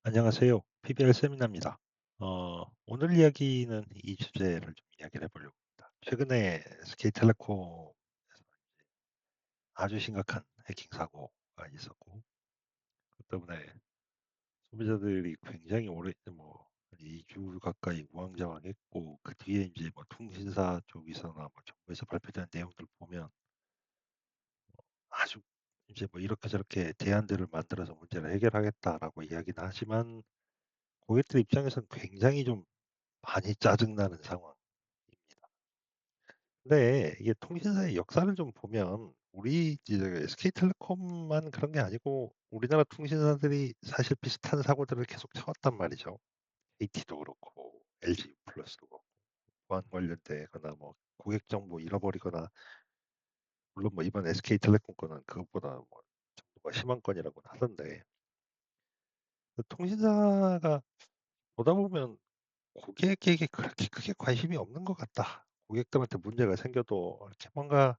안녕하세요. PBR 세미나입니다. 오늘 이야기는 이 주제를 좀 이야기를 해보려고 합니다. 최근에 SK텔레콤에서 아주 심각한 해킹 사고가 있었고, 그 때문에 소비자들이 굉장히 오래, 뭐, 2주 가까이 우왕좌왕했고, 그 뒤에 이제 뭐 통신사 쪽에서나 뭐 정부에서 발표된 내용들 보면 아주 이제 뭐 이렇게 저렇게 대안들을 만들어서 문제를 해결하겠다라고 이야기는 하지만, 고객들 입장에서는 굉장히 좀 많이 짜증나는 상황입니다. 근데 이게 통신사의 역사를 좀 보면 우리 이제 SK텔레콤만 그런 게 아니고 우리나라 통신사들이 사실 비슷한 사고들을 계속 쳐왔단 말이죠. AT도 그렇고 LG 플러스도 그렇고 보안 관련되거나 뭐 고객 정보 잃어버리거나 물론 뭐 이번 SK텔레콤 거는 그것보다 뭐 정도가 심한 건이라고 하던데 그 통신사가 보다 보면 고객에게 그렇게 크게 관심이 없는 것 같다. 고객들한테 문제가 생겨도 이렇게 뭔가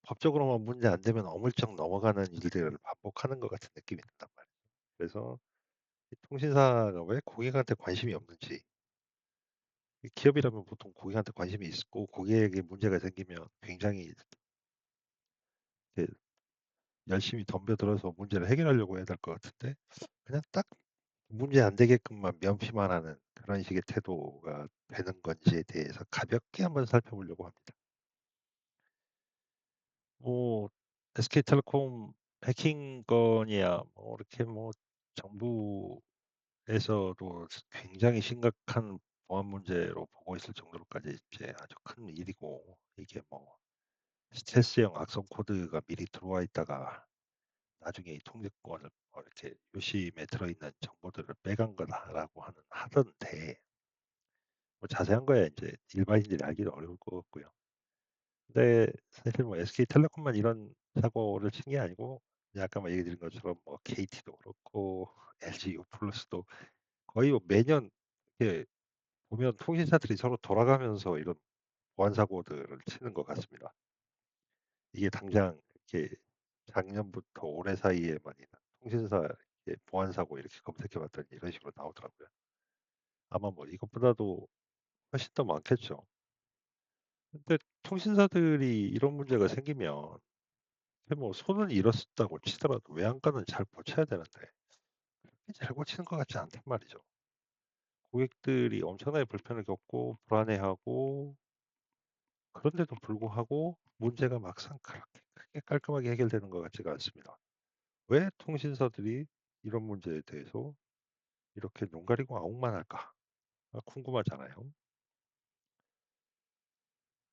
법적으로만 문제 안 되면 어물쩍 넘어가는 일들을 반복하는 것 같은 느낌이 든단 말이에요. 그래서 이 통신사가 왜 고객한테 관심이 없는지, 이 기업이라면 보통 고객한테 관심이 있고 고객에게 문제가 생기면 굉장히 이렇게 열심히 덤벼들어서 문제를 해결하려고 해야 될 것 같은데 그냥 딱 문제 안 되게끔만 면피만 하는 그런 식의 태도가 되는 건지에 대해서 가볍게 한번 살펴보려고 합니다. 뭐 SK텔레콤 해킹 건이야 뭐 이렇게 뭐 정부에서도 굉장히 심각한 보안 문제로 보고 있을 정도로까지 이제 아주 큰 일이고 이게 뭐 스텔스형 악성 코드가 미리 들어와 있다가 나중에 이 통제권을 이렇게 요심에 들어있는 정보들을 빼간 거다라고 하던데 뭐 자세한 거야 이제 일반인들이 알기도 어려울 것 같고요. 근데 사실 뭐 SK텔레콤만 이런 사고를 친 게 아니고 이제 아까 뭐 얘기 드린 것처럼 뭐 KT도 그렇고 LG U+도 거의 뭐 매년 이렇게 보면 통신사들이 서로 돌아가면서 이런 보안 사고들을 치는 것 같습니다. 이게 당장 이렇게 작년부터 올해 사이에만 있는 통신사 이렇게 보안 사고 이렇게 검색해 봤더니 이런 식으로 나오더라고요. 아마 뭐 이것보다도 훨씬 더 많겠죠. 근데 통신사들이 이런 문제가 생기면 뭐 손은 잃었다고 치더라도 외양간은 잘 고쳐야 되는데 잘 고치는 것 같지 않단 말이죠. 고객들이 엄청나게 불편을 겪고 불안해하고 그런데도 불구하고 문제가 막상 그렇게 크게 깔끔하게 해결되는 것 같지가 않습니다. 왜 통신사들이 이런 문제에 대해서 이렇게 눈 가리고 아웅만 할까? 궁금하잖아요.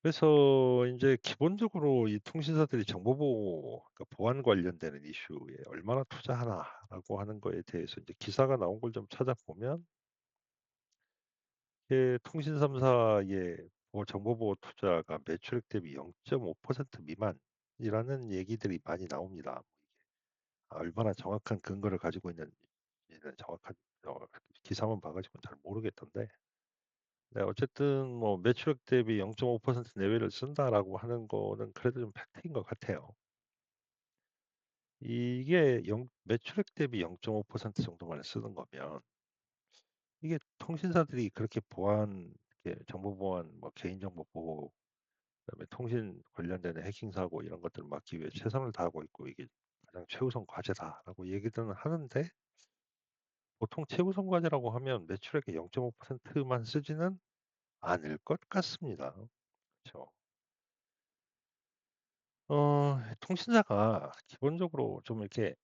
그래서 이제 기본적으로 이 통신사들이 정보보호, 그러니까 보안 관련되는 이슈에 얼마나 투자하나라고 하는 거에 대해서 이제 기사가 나온 걸 좀 찾아보면 통신 3사의 정보보호 투자가 매출액 대비 0.5% 미만이라는 얘기들이 많이 나옵니다. 얼마나 정확한 근거를 가지고 있는지는 정확한 기사만 봐가지고는 잘 모르겠던데. 네, 어쨌든 뭐 매출액 대비 0.5% 내외를 쓴다라고 하는 거는 그래도 좀 팩트인 것 같아요. 이게 매출액 대비 0.5% 정도만 쓰는 거면 이게 통신사들이 그렇게 정보 보안, 뭐 개인정보 보호, 그다음에 통신 관련된 해킹 사고 이런 것들을 막기 위해 최선을 다하고 있고 이게 가장 최우선 과제다라고 얘기들은 하는데 보통 최우선 과제라고 하면 매출액의 0.5%만 쓰지는 않을 것 같습니다. 그렇죠. 통신사가 기본적으로 좀 이렇게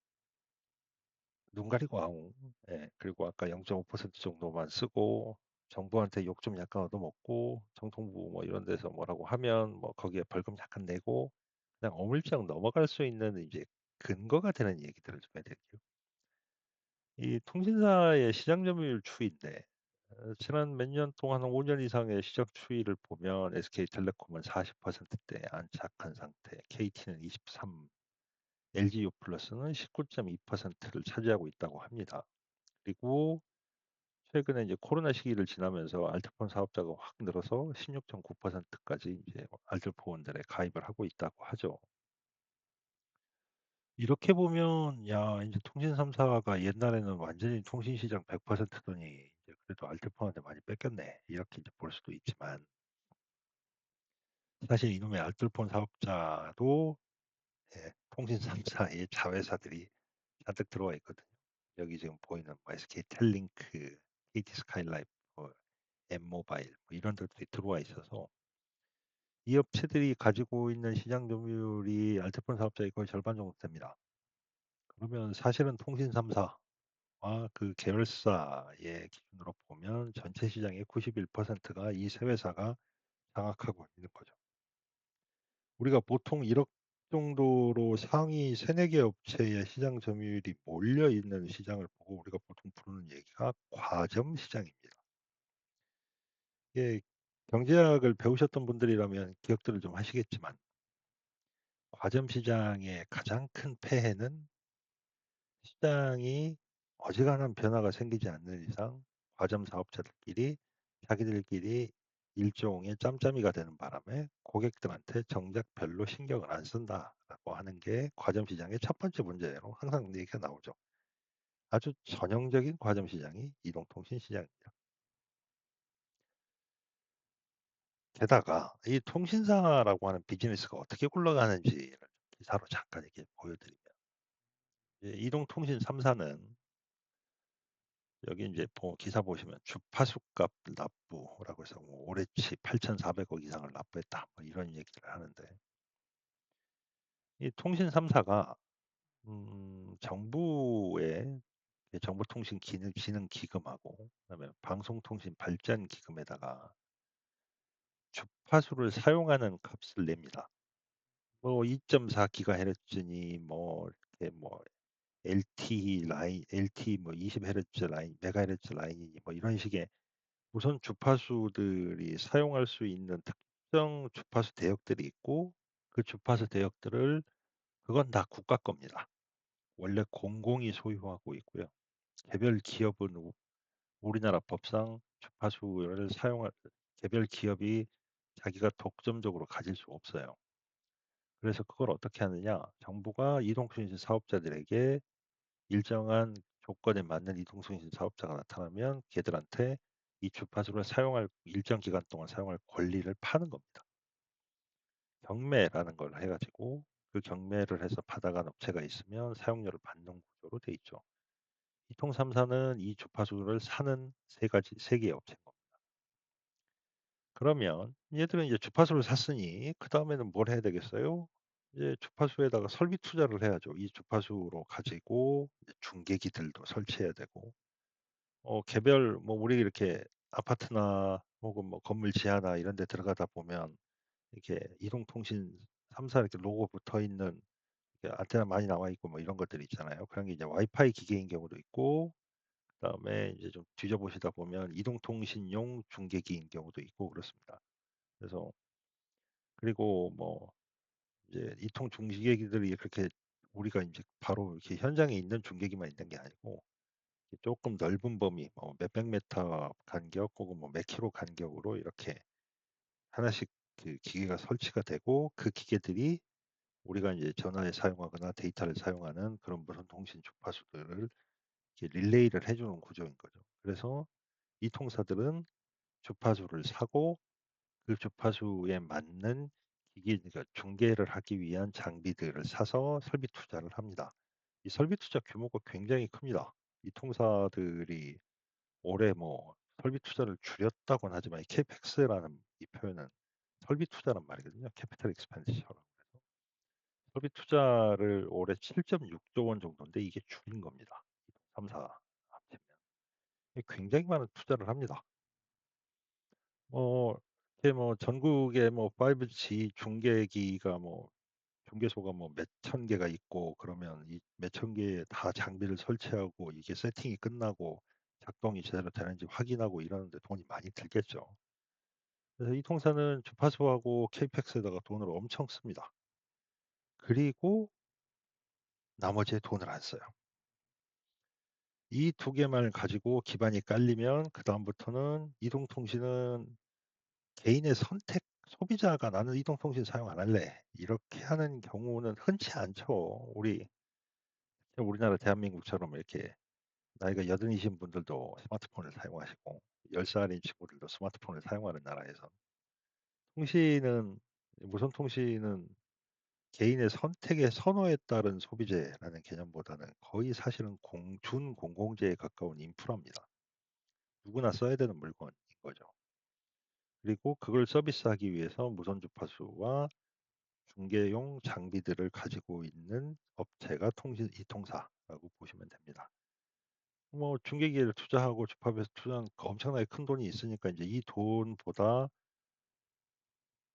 눈 가리고 아웅, 예, 그리고 아까 0.5% 정도만 쓰고 정부한테 욕 좀 약간 얻어먹고 정통부 뭐 이런 데서 뭐라고 하면 뭐 거기에 벌금 약간 내고 그냥 어물쩍 넘어갈 수 있는 이제 근거가 되는 얘기들을 좀 해드릴게요. 이 통신사의 시장 점유율 추이인데 지난 몇 년 동안 한 5년 이상의 시장 추이를 보면 SK텔레콤은 40%대 안착한 상태, KT는 23, LG U+는 19.2%를 차지하고 있다고 합니다. 그리고 최근에 이제 코로나 시기를 지나면서 알뜰폰 사업자가 확 늘어서 16.9%까지 이제 알뜰폰들에 가입을 하고 있다고 하죠. 이렇게 보면 야 이제 통신 3사가 옛날에는 완전히 통신 시장 100%더니 이제 그래도 알뜰폰한테 많이 뺏겼네. 이렇게 이제 볼 수도 있지만 사실 이놈의 알뜰폰 사업자도 예, 통신 3사의 자회사들이 잔뜩 들어와 있거든요. 여기 지금 보이는 뭐 SK텔링크, KT 스카이라이프, 뭐 M모바일 뭐 이런 데들이 들어와 있어서 이 업체들이 가지고 있는 시장 점유율이 알테폰 사업자의 거의 절반 정도 됩니다. 그러면 사실은 통신 3사와 그 계열사의 기준으로 보면 전체 시장의 91%가 이 세 회사가 장악하고 있는 거죠. 우리가 보통 1억 정도로 상위 3, 4개 업체의 시장 점유율이 몰려 있는 시장을 보고 우리가 보통 부르는 얘기가 과점 시장입니다. 이게 경제학을 배우셨던 분들이라면 기억들을 좀 하시겠지만 과점 시장의 가장 큰 폐해는 시장이 어지간한 변화가 생기지 않는 이상 과점 사업자들끼리 자기들끼리 일종의 짬짬이가 되는 바람에 고객들한테 정작 별로 신경을 안 쓴다라고 하는 게 과점 시장의 첫 번째 문제로 항상 얘기가 나오죠. 아주 전형적인 과점 시장이 이동통신 시장입니다. 게다가 이 통신사라고 하는 비즈니스가 어떻게 굴러가는지를 기사로 잠깐 이렇게 보여드리면 이동통신 3사는 여기 이제 기사 보시면 주파수값 납부라고 해서 뭐 올해치 8,400억 이상을 납부했다 뭐 이런 얘기를 하는데 이 통신 3사가 정부의 정보통신 진흥 기금하고 그다음에 방송통신 발전 기금에다가 주파수를 사용하는 값을 냅니다. 뭐 2.4GHz니 뭐 이렇게 뭐 LTE 라인, LTE 뭐 20Hz 라인, 메가헤르츠 라인이니 뭐 이런 식의 우선 주파수들이 사용할 수 있는 특정 주파수 대역들이 있고 그 주파수 대역들을 그건 다 국가 겁니다. 원래 공공이 소유하고 있고요. 개별 기업은 우리나라 법상 주파수를 사용할 개별 기업이 자기가 독점적으로 가질 수 없어요. 그래서 그걸 어떻게 하느냐? 정부가 이동통신 사업자들에게 일정한 조건에 맞는 이동통신 사업자가 나타나면 걔들한테 이 주파수를 사용할 일정 기간 동안 사용할 권리를 파는 겁니다. 경매라는 걸 해가지고 그 경매를 해서 받아간 업체가 있으면 사용료를 받는 구조로 돼 있죠. 이통 3사는 이 주파수를 사는 세 개의 업체인 겁니다. 그러면 얘들은 이제 주파수를 샀으니 그 다음에는 뭘 해야 되겠어요? 이제 주파수에다가 설비 투자를 해야죠. 이 주파수로 가지고 중계기들도 설치해야 되고 개별 뭐 우리 이렇게 아파트나 혹은 뭐 건물 지하나 이런 데 들어가다 보면 이렇게 이동통신 3사 이렇게 로고 붙어 있는 안테나 많이 나와 있고 뭐 이런 것들 있잖아요. 그런 게 이제 와이파이 기계인 경우도 있고 그다음에 이제 좀 뒤져보시다 보면 이동통신용 중계기인 경우도 있고 그렇습니다. 그래서 그리고 뭐 이제 이통 중계기들이 그렇게 우리가 이제 바로 이렇게 현장에 있는 중계기만 있는 게 아니고 조금 넓은 범위, 몇백 미터 간격 혹은 뭐 몇 킬로 간격으로 이렇게 하나씩 그 기계가 설치가 되고 그 기계들이 우리가 이제 전화에 사용하거나 데이터를 사용하는 그런 무선 통신 주파수들을 이렇게 릴레이를 해주는 구조인 거죠. 그래서 이 통사들은 주파수를 사고 그 주파수에 맞는 기기, 그러니까 중계를 하기 위한 장비들을 사서 설비 투자를 합니다. 이 설비 투자 규모가 굉장히 큽니다. 이 통사들이 올해 뭐 설비 투자를 줄였다고는 하지만 이 CapEx라는 이 표현은 설비 투자란 말이거든요. 캐피탈 익스펜디처럼. 그래서 설비 투자를 올해 7.6조 원 정도인데 이게 줄인 겁니다. 3사 합치면. 굉장히 많은 투자를 합니다. 이렇게 뭐 전국에 뭐 5G 중계기가 뭐 중계소가 뭐 몇천 개가 있고 그러면 이 몇천 개의 다 장비를 설치하고 이게 세팅이 끝나고 작동이 제대로 되는지 확인하고 이러는데 돈이 많이 들겠죠. 그래서 이 통사는 주파수하고 KPX에다가 돈을 엄청 씁니다. 그리고 나머지에 돈을 안 써요. 이 두 개만 가지고 기반이 깔리면 그다음부터는 이동통신은 개인의 선택, 소비자가 나는 이동통신 사용 안 할래. 이렇게 하는 경우는 흔치 않죠. 우리 우리나라 대한민국처럼 이렇게 나이가 여든이신 분들도 스마트폰을 사용하시고 10살인 친구들도 스마트폰을 사용하는 나라에서 통신은 무선 통신은 개인의 선택의 선호에 따른 소비재라는 개념보다는 거의 사실은 준공공재에 가까운 인프라입니다. 누구나 써야 되는 물건인 거죠. 그리고 그걸 서비스하기 위해서 무선 주파수와 중계용 장비들을 가지고 있는 업체가 통신 이통사라고 보시면 됩니다. 뭐 중계기를 투자하고 주파수에 투자한 엄청나게 큰 돈이 있으니까 이제 이 돈보다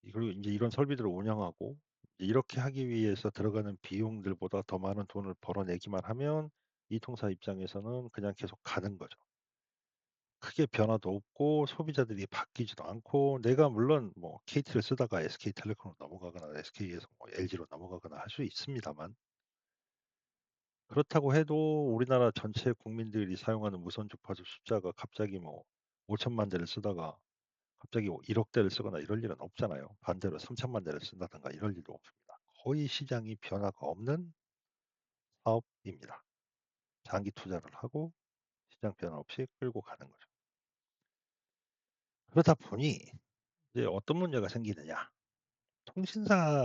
그리고 이제 이런 설비들을 운영하고 이렇게 하기 위해서 들어가는 비용들보다 더 많은 돈을 벌어내기만 하면 이통사 입장에서는 그냥 계속 가는 거죠. 크게 변화도 없고 소비자들이 바뀌지도 않고 내가 물론 뭐 KT를 쓰다가 SK텔레콤으로 넘어가거나 SK에서 뭐 LG로 넘어가거나 할 수 있습니다만 그렇다고 해도 우리나라 전체 국민들이 사용하는 무선 주파수 숫자가 갑자기 뭐 5천만 대를 쓰다가 갑자기 1억 대를 쓰거나 이럴 일은 없잖아요. 반대로 3천만 대를 쓴다든가 이럴 일도 없습니다. 거의 시장이 변화가 없는 사업입니다. 장기 투자를 하고 시장 변화 없이 끌고 가는 거죠. 그러다 보니 이제 어떤 문제가 생기느냐.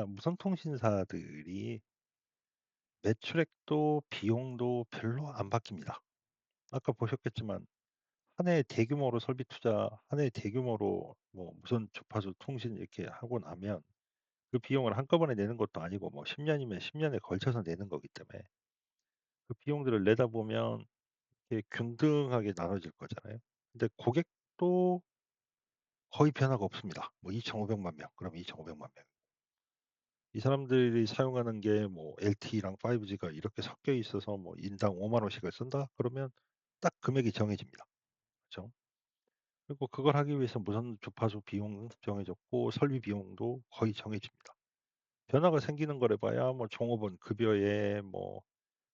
무선 통신사들이 매출액도 비용도 별로 안 바뀝니다. 아까 보셨겠지만 한 해 대규모로 설비 투자, 한 해 대규모로 뭐 무선 주파수 통신 이렇게 하고 나면 그 비용을 한꺼번에 내는 것도 아니고 뭐 10년이면 10년에 걸쳐서 내는 거기 때문에 그 비용들을 내다 보면 이게 균등하게 나눠질 거잖아요. 근데 고객도 거의 변화가 없습니다. 뭐 2,500만 명, 그럼 2,500만 명. 이 사람들이 사용하는 게 뭐 LTE랑 5G가 이렇게 섞여 있어서 뭐 인당 5만 원씩을 쓴다? 그러면 딱 금액이 정해집니다. 그렇죠? 그리고 그걸 하기 위해서 무선 주파수 비용 정해졌고 설비 비용도 거의 정해집니다. 변화가 생기는 거래 봐야 뭐 종업원 급여에 뭐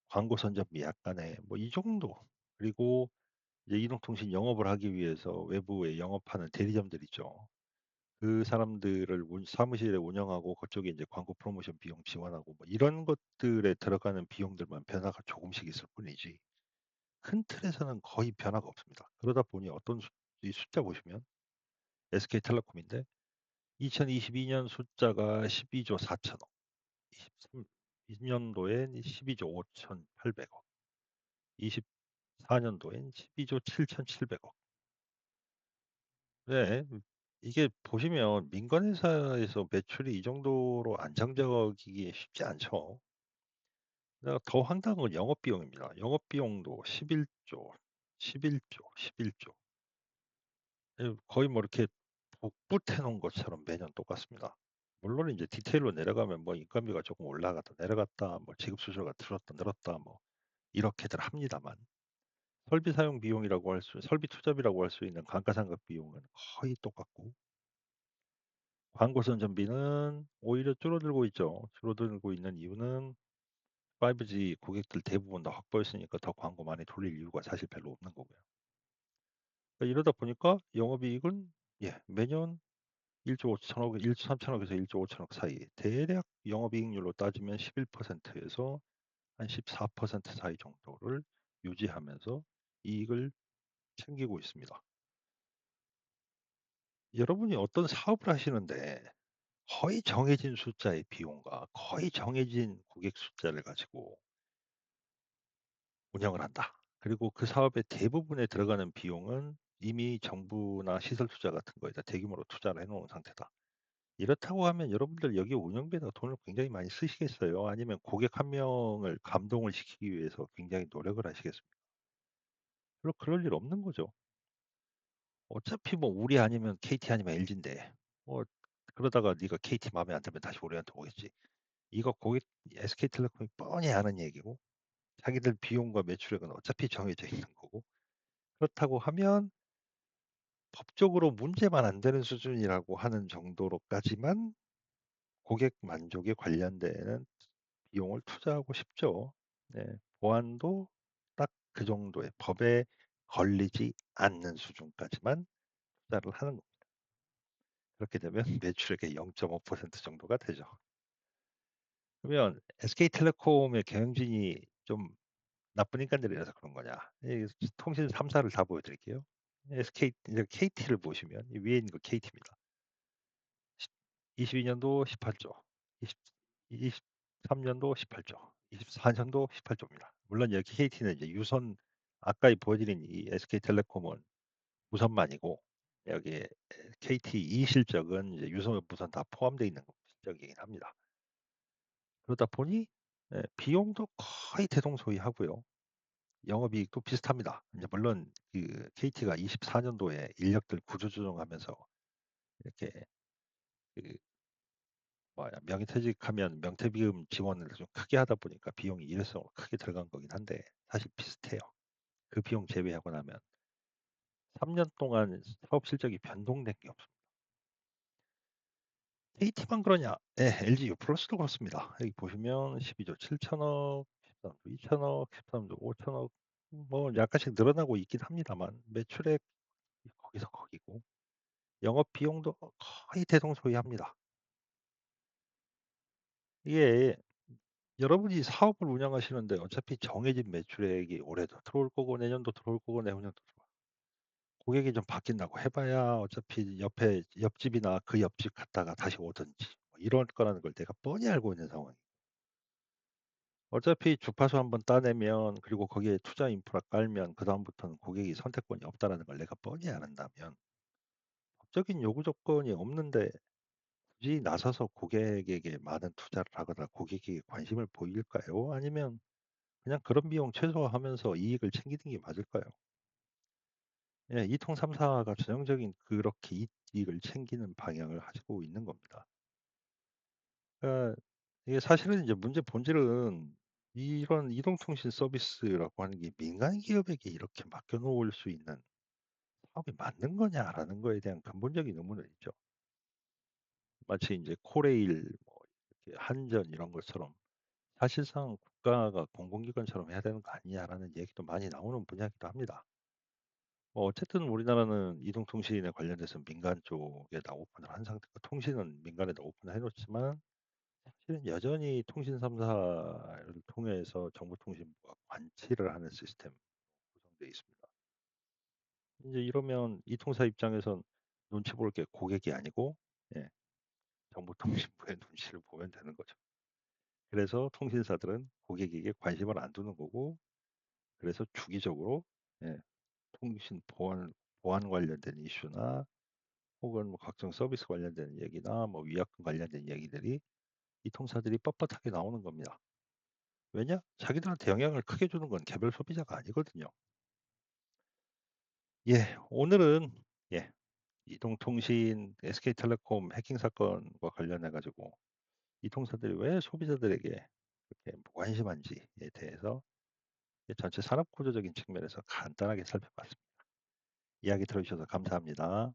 광고 선전비 약간의 뭐 이 정도. 그리고 이제 이동통신 영업을 하기 위해서 외부에 영업하는 대리점들 있죠. 그 사람들을 사무실에 운영하고 그쪽에 이제 광고 프로모션 비용 지원하고 뭐 이런 것들에 들어가는 비용들만 변화가 조금씩 있을 뿐이지 큰 틀에서는 거의 변화가 없습니다. 그러다 보니 이 숫자 보시면 SK텔레콤인데 2022년 숫자가 12조 4천억, 23년도엔 12조 5,800억, 24년도엔 12조 7,700억. 네, 이게 보시면 민간 회사에서 매출이 이 정도로 안정적이기 쉽지 않죠. 내가 더 황당한 건 영업비용입니다. 영업비용도 11조, 11조, 11조. 거의 뭐 이렇게 복붙해 놓은 것처럼 매년 똑같습니다. 물론 이제 디테일로 내려가면 뭐 인건비가 조금 올라갔다 내려갔다, 뭐 지급 수수료가 들었다 늘었다, 뭐 이렇게들 합니다만 설비 사용 비용이라고 설비 투자비라고 할 수 있는 감가상각 비용은 거의 똑같고 광고 선전비는 오히려 줄어들고 있죠. 줄어들고 있는 이유는 5G 고객들 대부분 다 확보했으니까 더 광고 많이 돌릴 이유가 사실 별로 없는 거고요. 그러니까 이러다 보니까 영업이익은 매년 1조 5천억, 1조 3천억에서 1조 5천억 사이, 대략 영업이익률로 따지면 11%에서 한 14% 사이 정도를 유지하면서 이익을 챙기고 있습니다. 여러분이 어떤 사업을 하시는데 거의 정해진 숫자의 비용과 거의 정해진 고객 숫자를 가지고 운영을 한다. 그리고 그 사업의 대부분에 들어가는 비용은 이미 정부나 시설 투자 같은 거에다 대규모로 투자를 해 놓은 상태다. 이렇다고 하면 여러분들 여기 운영비에다 돈을 굉장히 많이 쓰시겠어요? 아니면 고객 한 명을 감동을 시키기 위해서 굉장히 노력을 하시겠습니까? 별로 그럴 일 없는 거죠. 어차피 뭐 우리 아니면 KT 아니면 LG인데 뭐 그러다가 네가 KT 마음에 안 들면 다시 우리한테 오겠지. 이거 고객 SK텔레콤이 뻔히 아는 얘기고 자기들 비용과 매출액은 어차피 정해져 있는 거고 그렇다고 하면 법적으로 문제만 안 되는 수준이라고 하는 정도로까지만 고객 만족에 관련되는 비용을 투자하고 싶죠. 네, 보안도 딱 그 정도의 법에 걸리지 않는 수준까지만 투자를 하는 겁니다. 그렇게 되면 매출액의 0.5% 정도가 되죠. 그러면 SK텔레콤의 경영진이 좀 나쁜 인간들이라서 그런 거냐. 이 통신 3 사를 다 보여 드릴게요. SK 이제 KT를 보시면 이 위에 있는 거 KT입니다. 22 년도 18조, 20 23 년도 18조, 24 년도 18조입니다. 물론 여기 KT는 이제 유선 아까 보여 드린 이 SK텔레콤은 무선만이고 여기에 KT 실적은 이제 유선, 무선 다 포함되어 있는 실적이긴 합니다. 그러다 보니 비용도 거의 대동소이하고요. 영업이익도 비슷합니다. 이제 물론 그 KT가 24년도에 인력들 구조조정하면서 이렇게 그 뭐야 명예퇴직하면 명퇴비금 지원을 좀 크게 하다 보니까 비용이 일회성으로 크게 들어간 거긴 한데 사실 비슷해요. 그 비용 제외하고 나면 3년 동안 사업 실적이 변동된 게 없습니다. KT만 그러냐? 네, LG U+도 그렇습니다. 여기 보시면 12조 7천억, 13조 2천억, 13조 5천억 뭐 약간씩 늘어나고 있긴 합니다만 매출액 거기서 거기고 영업 비용도 거의 대동소이합니다. 이게 여러분이 사업을 운영하시는데 어차피 정해진 매출액이 올해도 들어올 거고 내년도 들어올 거고 내후년도 들어올 거고 고객이 좀 바뀐다고 해봐야 어차피 옆에 옆집이나 그 옆집 갔다가 다시 오든지 뭐 이럴 거라는 걸 내가 뻔히 알고 있는 상황이에요. 어차피 주파수 한번 따내면 그리고 거기에 투자 인프라 깔면 그다음부터는 고객이 선택권이 없다라는 걸 내가 뻔히 안다면 법적인 요구 조건이 없는데 굳이 나서서 고객에게 많은 투자를 하거나 고객에게 관심을 보일까요? 아니면 그냥 그런 비용 최소화하면서 이익을 챙기는 게 맞을까요? 예, 이통 3사가 전형적인 그렇게 이익을 챙기는 방향을 가지고 있는 겁니다. 그러니까 이게 사실은 이제 문제 본질은 이런 이동통신 서비스라고 하는 게 민간 기업에게 이렇게 맡겨놓을 수 있는 사업이 맞는 거냐라는 거에 대한 근본적인 의문은 있죠. 마치 이제 코레일, 뭐 이렇게 한전 이런 것처럼 사실상 국가가 공공기관처럼 해야 되는 거 아니냐라는 얘기도 많이 나오는 분야이기도 합니다. 뭐 어쨌든 우리나라는 이동통신에 관련돼서 민간 쪽에다 오픈을 한 상태고 통신은 민간에다 오픈을 해놓지만 사실은 여전히 통신 3사를 통해서 정보통신부가 관치를 하는 시스템 구성되어 있습니다. 이제 이러면 이 통사 입장에선 눈치 볼 게 고객이 아니고 예, 정보통신부의 눈치를 보면 되는 거죠. 그래서 통신사들은 고객에게 관심을 안 두는 거고 그래서 주기적으로 예, 통신 보안 관련된 이슈나 혹은 뭐 각종 서비스 관련된 얘기나 뭐 위약금 관련된 얘기들이 이 통사들이 뻣뻣하게 나오는 겁니다. 왜냐? 자기들한테 영향을 크게 주는 건 개별 소비자가 아니거든요. 예, 오늘은 예, 이동통신 SK텔레콤 해킹 사건과 관련해 가지고 이 통사들이 왜 소비자들에게 그렇게 관심한지에 대해서 전체 산업 구조적인 측면에서 간단하게 살펴봤습니다. 이야기 들어주셔서 감사합니다.